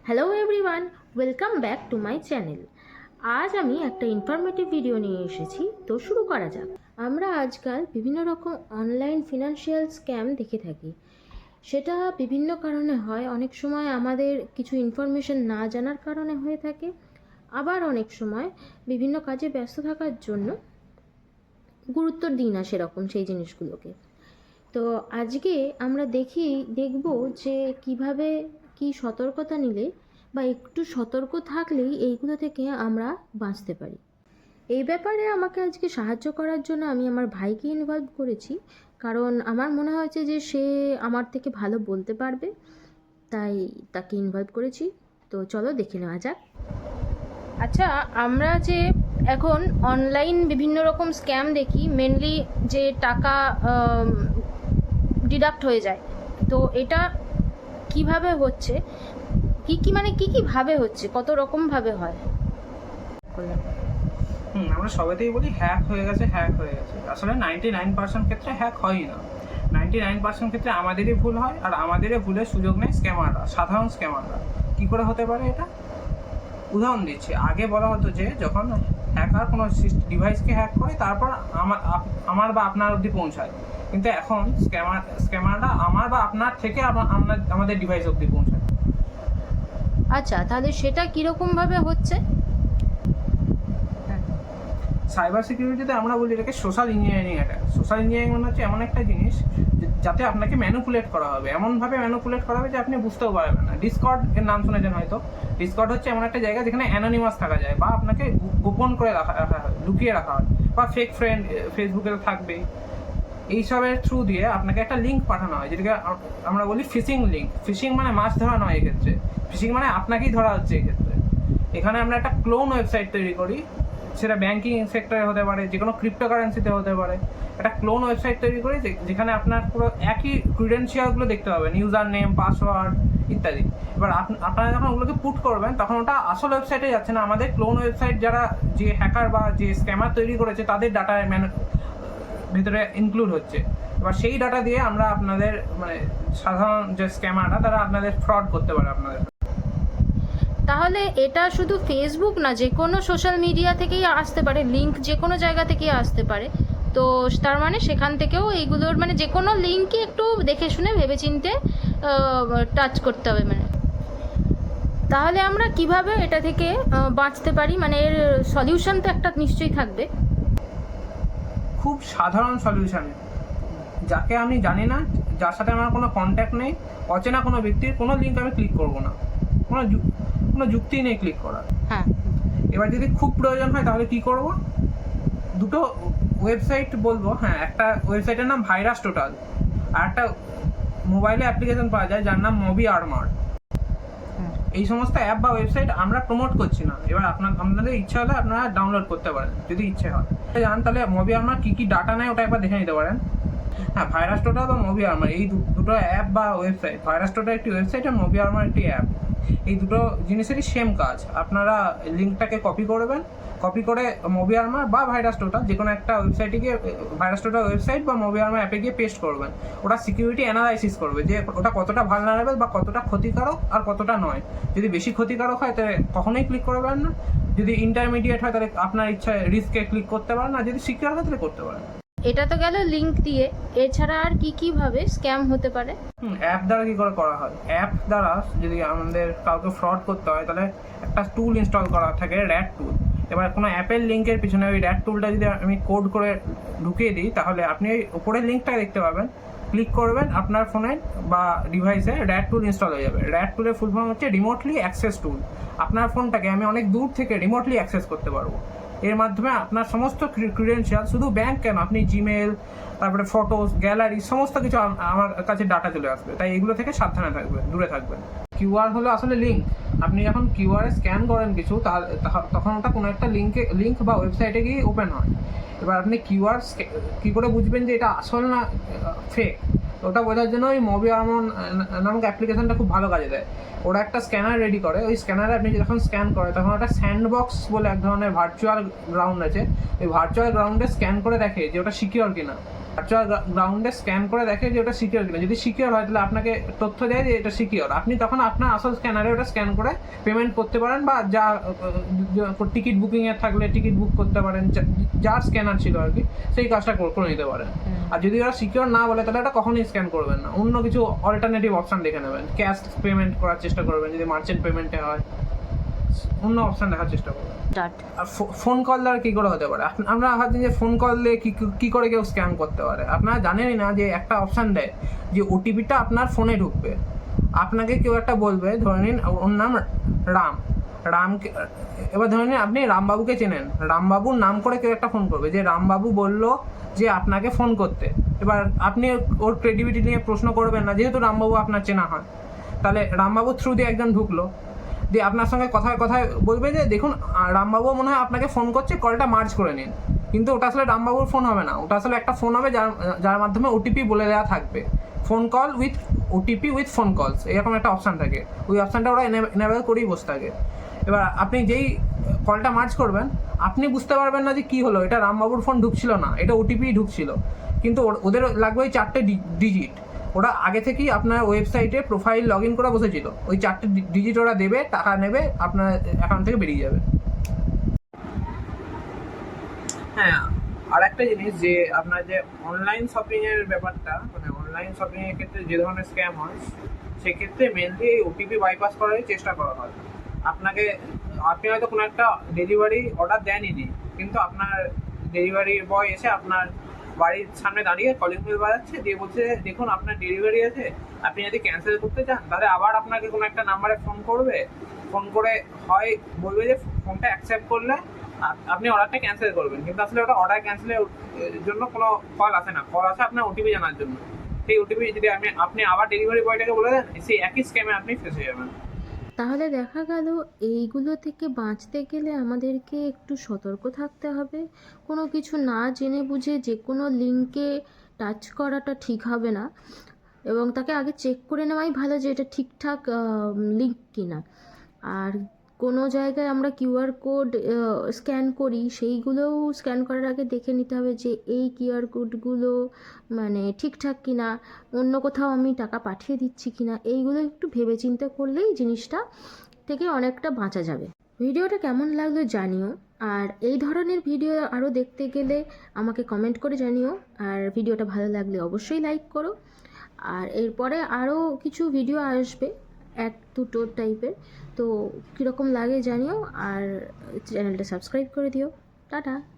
Hello everyone, welcome back to my channel. আজ আমি একটা ইনফরমেটিভ ভিডিও নিয়ে এসেছি, তো শুরু করা যাক। আমরা আজকাল বিভিন্ন রকম অনলাইন ফিনান্সিয়াল স্ক্যাম দেখে থাকি। সেটা বিভিন্ন কারণে হয়। অনেক সময় আমাদের কিছু ইনফরমেশন না জানার কারণে হয়ে থাকে, আবার অনেক সময় বিভিন্ন কাজে ব্যস্ত থাকার জন্য গুরুত্ব দিই না সেরকম সেই জিনিসগুলোকে। তো আজকে আমরা দেখব যে কিভাবে কি সতর্কতা নিলে বা একটু সতর্ক থাকলেই এইগুলো থেকে আমরা বাঁচতে পারি। এই ব্যাপারে আমাকে আজকে সাহায্য করার জন্য আমি আমার ভাইকে ইনভলভ করেছি, কারণ আমার মনে হয়েছে যে সে আমার থেকে ভালো বলতে পারবে, তাই তাকে ইনভলভ করেছি। তো চলো দেখে নেওয়া যাক। আচ্ছা, আমরা যে এখন অনলাইন বিভিন্ন রকম স্ক্যাম দেখি, মেনলি যে টাকা ডিডাক্ট হয়ে যায়, তো এটা কিভাবে হচ্ছে, কি ভাবে হচ্ছে, কত রকম ভাবে হয়? আমরা সবাইতেই বলি হ্যাক হয়ে গেছে। আসলে 99% ক্ষেত্রে হ্যাক হয়ই না। 99% ক্ষেত্রে আমাদেরই ভুল হয়, আর আমাদেরই ভুলের সুযোগ নেয় স্ক্যামাররা, সাধারণ স্ক্যামাররা। কী করে হতে পারে এটা? উদাহরণ দিচ্ছি। আগে বলা হতো যে যখন হ্যাকার কোনো ডিভাইসকে হ্যাক করে তারপর আমার বা আপনার অবধি পৌঁছায়, কিন্তু এখন স্ক্যামাররা আমার বা আপনার থেকে আমাদের ডিভাইস অবধি পৌঁছায়। আচ্ছা, তাহলে সেটা কীরকমভাবে হচ্ছে? সাইবার সিকিউরিটিতে আমরা বলি এটাকে social engineering attack. Social engineering মানে হচ্ছে এমন একটা জিনিস যাতে আপনাকে ম্যানুপুলেট করা হবে, এমনভাবে ম্যানুপুলেট করা হবে যে আপনি বুঝতেও পারবেন না। ডিসকর্ড এর নাম শুনেছেন হয়তো। ডিসকর্ড হচ্ছে এমন একটা জায়গা যেখানে অ্যানোনিমাস থাকা যায়, বা আপনাকে গোপন করে রাখা হয়, লুকিয়ে রাখা হয়, বা ফেক ফ্রেন্ড ফেসবুকে থাকবে। এইসবের থ্রু দিয়ে আপনাকে একটা লিঙ্ক পাঠানো হয়, যেটাকে আমরা বলি ফিশিং লিঙ্ক। ফিশিং মানে মাছ ধরা নয় এক্ষেত্রে, ফিশিং মানে আপনাকেই ধরা হচ্ছে এক্ষেত্রে। এখানে আমরা একটা ক্লোন ওয়েবসাইট তৈরি করি, সেটা ব্যাঙ্কিং সেক্টরে হতে পারে, যে কোনো ক্রিপ্টোকারেন্সিতে হতে পারে। একটা ক্লোন ওয়েবসাইট তৈরি করি যেখানে আপনার পুরো একই ক্রিডেন্সিয়ালগুলো দেখতে পাবেন, ইউজার নেম, পাসওয়ার্ড ইত্যাদি। এবার আপনারা যখন ওগুলোকে পুট করবেন তখন ওটা আসল ওয়েবসাইটে যাচ্ছে না, আমাদের ক্লোন ওয়েবসাইট যারা যে হ্যাকার বা যে স্ক্যামার তৈরি করেছে তাদের ডাটা ভেতরে ইনক্লুড হচ্ছে। এবার সেই ডাটা দিয়ে আমরা আপনাদের মানে সাধারণ যে স্ক্যামাররা তারা আপনাদের ফ্রড করতে পারে আপনাদের। তাহলে এটা শুধু ফেসবুক না, যে কোনো সোশ্যাল মিডিয়া থেকেই আসতে পারে, লিঙ্ক যে কোনো জায়গা থেকেই আসতে পারে। তো তার মানে সেখান থেকেও এইগুলোর মানে যে কোনো লিঙ্কই একটু দেখে শুনে ভেবেচিন্তে টাচ করতে হবে। মানে তাহলে আমরা কিভাবে এটা থেকে বাঁচতে পারি? মানে এর সলিউশন তো একটা নিশ্চয়ই থাকবে। খুব সাধারণ সলিউশন, যাকে আমি জানি না, যার সাথে আমার কোনো কন্ট্যাক্ট নেই, অচেনা কোনো ব্যক্তির কোনো লিঙ্ক আমি ক্লিক করবো না। কোনো যুক্তি নেই ক্লিক করার। হ্যাঁ, এবার যদি খুব প্রয়োজন হয় তাহলে কি করব? দুটো ওয়েবসাইট বলবো। হ্যাঁ, একটা ওয়েবসাইটের নাম ভাইরাস টোটাল, আর একটা মোবাইলে অ্যাপ্লিকেশন পাওয়া যায় যার নাম মবি আর্মার। এই সমস্ত অ্যাপ বা ওয়েবসাইট আমরা প্রমোট করছি না। এবার আপনাদের ইচ্ছা হলে আপনারা ডাউনলোড করতে পারেন যদি ইচ্ছে হয়। জান তাহলে মবি আর্মার কী কী ডাটা নেয় ওটা একবার দেখে নিতে পারেন। হ্যাঁ, ভাইরাস টোটাল বা মবি আর্মার এই দুটো অ্যাপ বা ওয়েবসাইট, ভাইরাস টোটাল একটি ওয়েবসাইট আর মবি আর্মার একটি অ্যাপ। এই দুটো জিনিসেরই সেম কাজ। আপনারা লিঙ্কটাকে কপি করবেন, কপি করে মবি আর্মার বা ভাইরাস টোটাল যে কোনো একটা ওয়েবসাইটে গিয়ে, ভাইরাস টোটাল ওয়েবসাইট বা মবি আর্মার অ্যাপে গিয়ে পেস্ট করবেন। ওটা সিকিউরিটি অ্যানালাইসিস করবে যে ওটা কতটা ভালনারেবল বা কতটা ক্ষতিকারক আর কতটা নয়। যদি বেশি ক্ষতিকারক হয় তাহলে কখনোই ক্লিক করবেন না, যদি ইন্টারমিডিয়েট হয় তাহলে আপনার ইচ্ছায় রিস্কে ক্লিক করতে পারেন, আর যদি সিকিউর হয় তাহলে করতে পারেন। এটা তো গেল লিঙ্ক দিয়ে, এছাড়া আর কি ভাবে স্ক্যাম হতে পারে? অ্যাপ দ্বারা কী করে করা হয়? অ্যাপ দ্বারা যদি আমাদের কাউকে ফ্রড করতে হয় তাহলে একটা টুল ইনস্টল করা থাকে, র্যাট টুল। এবার কোনো অ্যাপের লিঙ্কের পিছনে ওই র্যাট টুলটা যদি আমি কোড করে ঢুকিয়ে দিই তাহলে আপনি ওই উপরের লিঙ্কটা দেখতে পাবেন, ক্লিক করবেন, আপনার ফোনে বা ডিভাইসে র্যাট টুল ইনস্টল হয়ে যাবে। র্যাট টুলের ফুল ফর্ম হচ্ছে রিমোটলি অ্যাক্সেস টুল। আপনার ফোনটাকে আমি অনেক দূর থেকে রিমোটলি অ্যাক্সেস করতে পারবো। এর মাধ্যমে আপনার সমস্ত ক্রিডেন্সিয়াল, শুধু ব্যাংক কেন, আপনি জিমেল, তারপরে ফটোস, গ্যালারি, সমস্ত কিছু আমার কাছে ডাটা চলে আসবে। তাই এগুলো থেকে সাবধানে থাকবেন, দূরে থাকবেন। কিউআর হলো আসলে লিঙ্ক। আপনি যখন কিউআরে স্ক্যান করেন কিছু, তখন ওটা কোনো একটা লিঙ্ক বা ওয়েবসাইটে গিয়ে ওপেন হয়। এবার আপনি কিউআর কী করে বুঝবেন যে এটা আসল না ফেক? ওটা বোঝার জন্য ওই মবি আর্মার নামক অ্যাপ্লিকেশনটা খুব ভালো কাজে দেয়। ওরা একটা স্ক্যানার রেডি করে, ওই স্ক্যানারে আপনি যখন স্ক্যান করে তখন একটা স্যান্ডবক্স বলে এক ধরনের ভার্চুয়াল গ্রাউন্ড আছে, ওই ভার্চুয়াল গ্রাউন্ডে স্ক্যান করে দেখে যে ওটা সিকিউর কিনা। ভার্চুয়াল গ্রাউন্ডে স্ক্যান করে দেখে যে ওটা সিকিউর কিনা। যদি সিকিউর হয় তাহলে আপনাকে তথ্য দেয় যে এটা সিকিউর, আপনি তখন আপনার আসল স্ক্যানারে ওটা স্ক্যান করে পেমেন্ট করতে পারেন, বা যা টিকিট বুকিংয়ের থাকলে টিকিট বুক করতে পারেন, যার স্ক্যানার ছিল আর কি সেই কাজটা করে নিতে পারেন। আর যদি ওরা সিকিউর না বলে তাহলে এটা কখনোই স্ক্যান করবেন না, অন্য কিছু অল্টারনেটিভ অপশান দেখে নেবেন, ক্যাশ পেমেন্ট করার চেষ্টা করবেন, যদি মার্চেন্ট পেমেন্টে হয় অন্য অপশান দেখার চেষ্টা করবেন। আর ফোন কল দ্বারা কী করে হতে পারে, আমরা ভাবছেন যে ফোন কল দিয়ে কী করে কেউ স্ক্যাম করতে পারে। আপনারা জানেনই না যে একটা অপশান দেয় যে ওটিপিটা আপনার ফোনে ঢুকবে, আপনাকে কেউ একটা বলবে, ধরে নিন ওর নাম রামকে, এবার ধরে নিন আপনি রামবাবুকে চেনেন, রামবাবুর নাম করে কেউ একটা ফোন করবে যে রামবাবু বলল যে আপনাকে ফোন করতে। এবার আপনি ওর ক্রেডিবিলিটি নিয়ে প্রশ্ন করবেন না, যেহেতু রামবাবু আপনার চেনা হয়। তাহলে রামবাবুর থ্রু দিয়ে একজন ঢুকলো, দিয়ে আপনার সঙ্গে কথায় কথায় বলবে যে দেখুন রামবাবু মনে হয় আপনাকে ফোন করছে, কলটা মার্জ করে নিন। কিন্তু ওটা আসলে রামবাবুর ফোন হবে না, ওটা আসলে একটা ফোন হবে যার মাধ্যমে ওটিপি বলে দেওয়া থাকবে, phone call with OTP with phone calls, এরকম একটা অপশান থাকে। ওই অপশানটা ওরা এনেবেল করেই বসে থাকে। এবার আপনি যেই কলটা মার্জ করবেন আপনি বুঝতে পারবেন না যে কী হলো, এটা রামবাবুর ফোন ঢুকছিল না, এটা ওটিপি ঢুকছিল। কিন্তু ওদের লাগবে ওই 4টে ডিজিট, ওরা আগে থেকেই আপনার ওয়েবসাইটে প্রোফাইল লগ ইন করে বসেছিল, ওই 4টে ডিজিট ওরা দেবে, টাকা নেবে, আপনার অ্যাকাউন্ট থেকে বেরিয়ে যাবে। হ্যাঁ, আর একটা জিনিস যে আপনার যে অনলাইন শপিংয়ের ব্যাপারটা, মানে অনলাইন শপিংয়ের ক্ষেত্রে যে ধরনের স্ক্যাম হয় সেক্ষেত্রে মেনলি এই ওটিপি বাইপাস করারই চেষ্টা করা হয়। আপনি হয়তো কোনো একটা ডেলিভারি অর্ডার দেনই, কিন্তু আপনার ডেলিভারি বয় এসে আপনার বাড়ির সামনে দাঁড়িয়ে কলিং বেল বাজাচ্ছে, দিয়ে বলছে দেখুন আপনার ডেলিভারি আছে, আপনি যদি ক্যান্সেল করতে চান তাহলে আবার আপনাকে কোনো একটা নাম্বারে ফোন করবে, ফোন করে হয় বলবে যে ফোনটা অ্যাকসেপ্ট করলে আপনি অর্ডারটা ক্যান্সেল করবেন, কিন্তু আসলে ওটা অর্ডার ক্যান্সেলের জন্য কোনো কল আসে না, কল আসে আপনার ওটিপি জানার জন্য। সেই ওটিপি যদি আপনি আবার ডেলিভারি বয়টাকে বলে দেন, সেই একই স্ক্যামে আপনি ফেঁসে যাবেন। তাহলে দেখা গেল এইগুলো থেকে বাঁচতে গেলে আমাদেরকে একটু সতর্ক থাকতে হবে। কোনো কিছু না জেনে বুঝে যে কোনো লিঙ্কে টাচ করাটা ঠিক হবে না, এবং তাকে আগে চেক করে নেওয়াই ভালো যে এটা ঠিকঠাক লিঙ্ক কিনা। আর কোনো জায়গায় আমরা কিউআর কোড স্ক্যান করি, সেইগুলোও স্ক্যান করার আগে দেখে নিতে হবে যে এই কিউআর কোডগুলো মানে ঠিকঠাক কিনা, অন্য কোথাও আমি টাকা পাঠিয়ে দিচ্ছি কিনা, এইগুলো একটু ভেবেচিন্তে করলেই জিনিসটা থেকে অনেকটা বাঁচা যাবে। ভিডিওটা কেমন লাগলো জানিও, আর এই ধরনের ভিডিও আরও দেখতে গেলে আমাকে কমেন্ট করে জানিও, আর ভিডিওটা ভালো লাগলে অবশ্যই লাইক করো। আর এরপরে আরও কিছু ভিডিও আসবে 1-2 টাইপের, তো কীরকম লাগে জানিও, আর চ্যানেলটা সাবস্ক্রাইব করে দিও। টাটা।